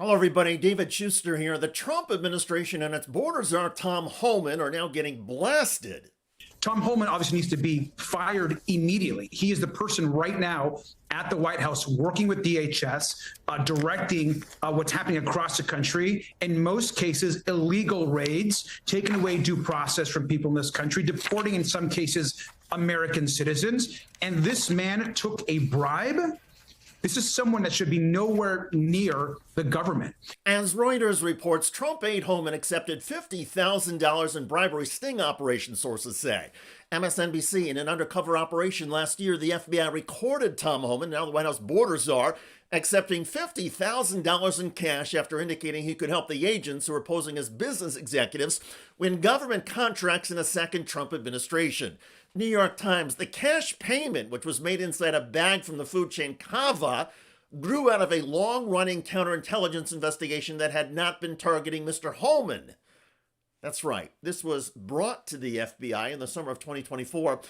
Hello, everybody. David Shuster here. The Trump administration and its border czar, Tom Homan, are now getting blasted. Tom Homan obviously needs to be fired immediately. He is the person right now at the White House working with DHS, directing what's happening across the country. In most cases, illegal raids, taking away due process from people in this country, deporting, in some cases, American citizens. And this man took a bribe. This is someone that should be nowhere near the government. As Reuters reports, Trump aide Homan accepted $50,000 in bribery sting operation, sources say. MSNBC, in an undercover operation last year, the FBI recorded Tom Homan, now the White House border czar, accepting $50,000 in cash after indicating he could help the agents who were posing as business executives win government contracts in a second Trump administration. New York Times, the cash payment, which was made inside a bag from the food chain Kava, grew out of a long-running counterintelligence investigation that had not been targeting Mr. Homan. That's right. This was brought to the FBI in the summer of 2024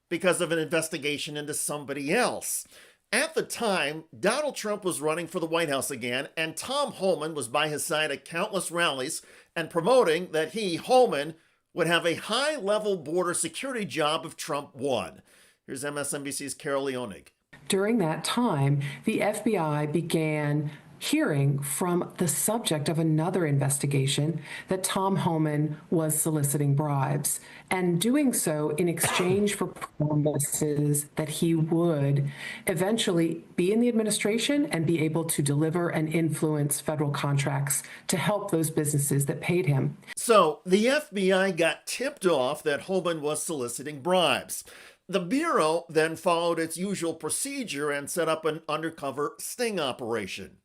because of an investigation into somebody else. At the time, Donald Trump was running for the White House again, and Tom Homan was by his side at countless rallies and promoting that he, Homan, would have a high-level border security job if Trump won. Here's MSNBC's Carol Leonig. During that time, the FBI began hearing from the subject of another investigation that Tom Homan was soliciting bribes and doing so in exchange for promises that he would eventually be in the administration and be able to deliver and influence federal contracts to help those businesses that paid him. So the FBI got tipped off that Homan was soliciting bribes. The Bureau then followed its usual procedure and set up an undercover sting operation.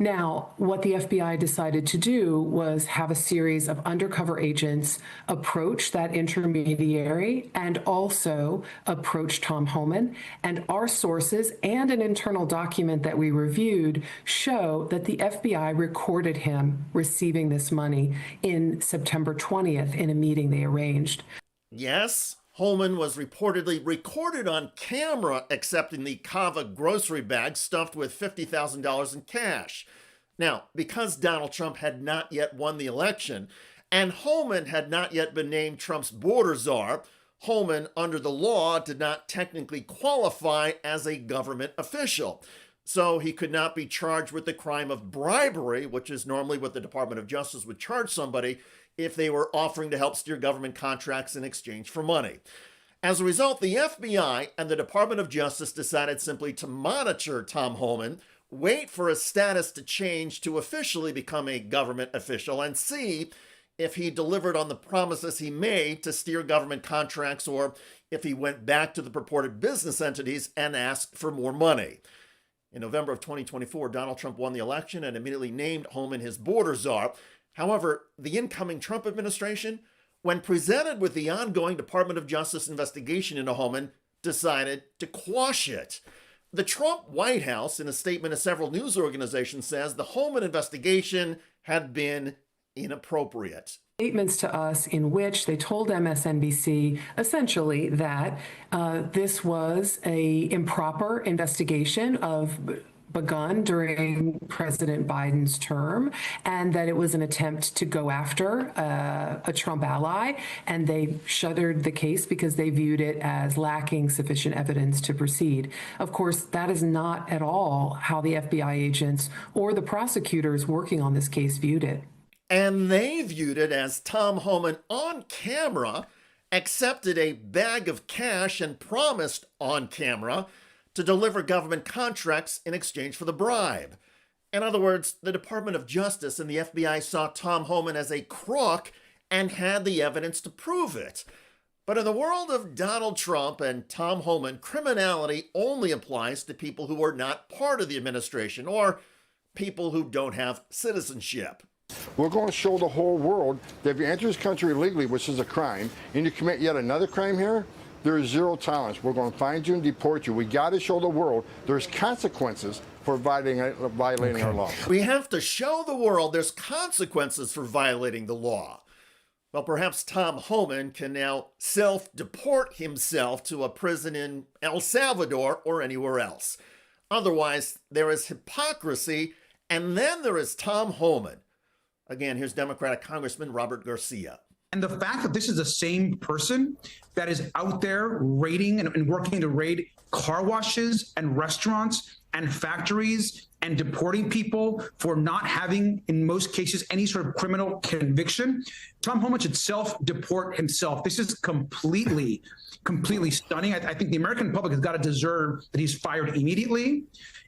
Now, what the FBI decided to do was have a series of undercover agents approach that intermediary and also approach Tom Homan. And our sources and an internal document that we reviewed show that the FBI recorded him receiving this money in September 20th in a meeting they arranged. Yes, Homan was reportedly recorded on camera accepting the Kava grocery bag stuffed with $50,000 in cash. Now, because Donald Trump had not yet won the election, and Homan had not yet been named Trump's border czar, Homan, under the law, did not technically qualify as a government official. So he could not be charged with the crime of bribery, which is normally what the Department of Justice would charge somebody if they were offering to help steer government contracts in exchange for money. As a result, the FBI and the Department of Justice decided simply to monitor Tom Homan, wait for his status to change to officially become a government official, and see if he delivered on the promises he made to steer government contracts or if he went back to the purported business entities and asked for more money. In November of 2024, Donald Trump won the election and immediately named Homan his border czar. However, the incoming Trump administration, when presented with the ongoing Department of Justice investigation into Homan, decided to quash it. The Trump White House, in a statement to several news organizations, says the Homan investigation had been inappropriate. Statements to us in which they told MSNBC essentially that this was an improper investigation begun during President Biden's term, and that it was an attempt to go after a Trump ally, and they shuttered the case because they viewed it as lacking sufficient evidence to proceed. Of course, that is not at all how the FBI agents or the prosecutors working on this case viewed it. And they viewed it as Tom Homan on camera accepted a bag of cash and promised on camera to deliver government contracts in exchange for the bribe. In other words, the Department of Justice and the FBI saw Tom Homan as a crook and had the evidence to prove it. But in the world of Donald Trump and Tom Homan, criminality only applies to people who are not part of the administration or people who don't have citizenship. We're going to show the whole world that if you enter this country illegally, which is a crime, and you commit yet another crime here, there is zero tolerance. We're going to find you and deport you. We got to show the world there's consequences for violating our law. We have to show the world there's consequences for violating the law. Well, perhaps Tom Homan can now self-deport himself to a prison in El Salvador or anywhere else. Otherwise, there is hypocrisy And then there is Tom Homan. Again, here's Democratic Congressman Robert Garcia. And the fact that this is the same person that is out there raiding and working to raid car washes and restaurants and factories and deporting people for not having, in most cases, any sort of criminal conviction. Tom Homan should self-deport himself. This is completely stunning. I think the American public has got to deserve that he's fired immediately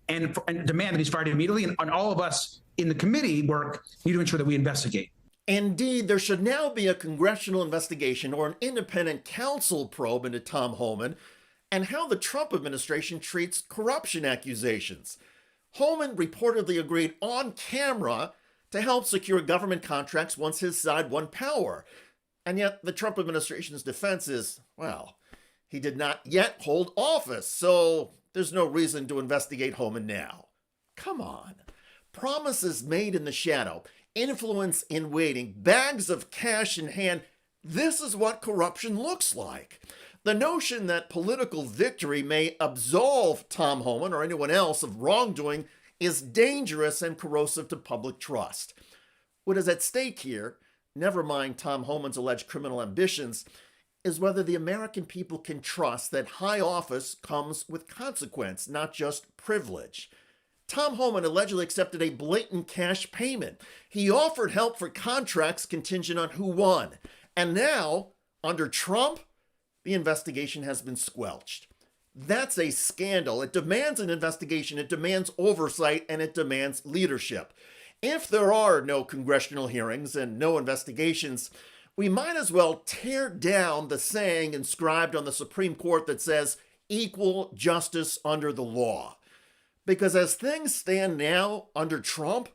and demand that he's fired immediately. And all of us in the committee work need to ensure that we investigate. Indeed, there should now be a congressional investigation or an independent counsel probe into Tom Homan and how the Trump administration treats corruption accusations. Homan reportedly agreed on camera to help secure government contracts once his side won power. And yet the Trump administration's defense is, well, he did not yet hold office, so there's no reason to investigate Homan now. Come on. Promises made in the shadow, influence in waiting, bags of cash in hand. This is what corruption looks like. The notion that political victory may absolve Tom Homan or anyone else of wrongdoing is dangerous and corrosive to public trust. What is at stake here, never mind Tom Homan's alleged criminal ambitions, is whether the American people can trust that high office comes with consequence, not just privilege. Tom Homan allegedly accepted a blatant cash payment. He offered help for contracts contingent on who won. And now, under Trump, the investigation has been squelched. That's a scandal. It demands an investigation, it demands oversight, and it demands leadership. If there are no congressional hearings and no investigations, we might as well tear down the saying inscribed on the Supreme Court that says equal justice under the law. Because as things stand now under Trump,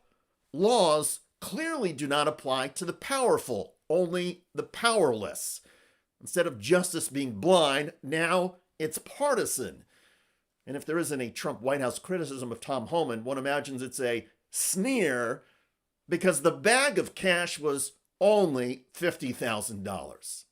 laws clearly do not apply to the powerful, only the powerless. Instead of justice being blind, now it's partisan. And if there is any Trump White House criticism of Tom Homan, one imagines it's a sneer because the bag of cash was only $50,000.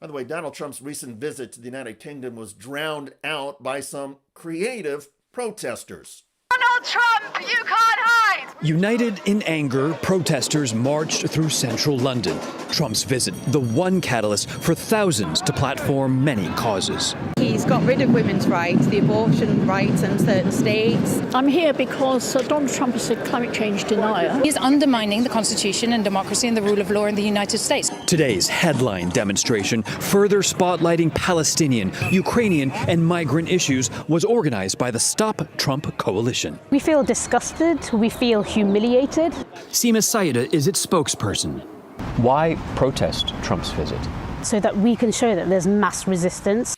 By the way, Donald Trump's recent visit to the United Kingdom was drowned out by some creative protesters. Donald Trump, you can't hide! United in anger, protesters marched through central London. Trump's visit, the one catalyst for thousands to platform many causes. He's got rid of women's rights, the abortion rights in certain states. I'm here because Donald Trump is a climate change denier. He's undermining the Constitution and democracy and the rule of law in the United States. Today's headline demonstration, further spotlighting Palestinian, Ukrainian, and migrant issues, was organized by the Stop Trump Coalition. We feel disgusted, we feel humiliated. Seema Saida is its spokesperson. Why protest Trump's visit? So that we can show that there's mass resistance.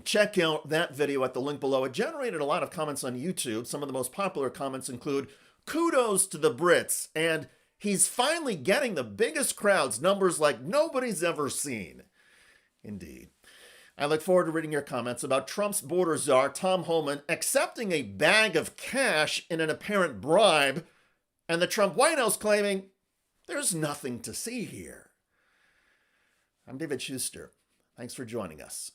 Check out that video at the link below. It generated a lot of comments on YouTube. Some of the most popular comments include, kudos to the Brits, and he's finally getting the biggest crowds, numbers like nobody's ever seen. Indeed. I look forward to reading your comments about Trump's border czar, Tom Homan, accepting a bag of cash in an apparent bribe, and the Trump White House claiming there's nothing to see here. I'm David Shuster. Thanks for joining us.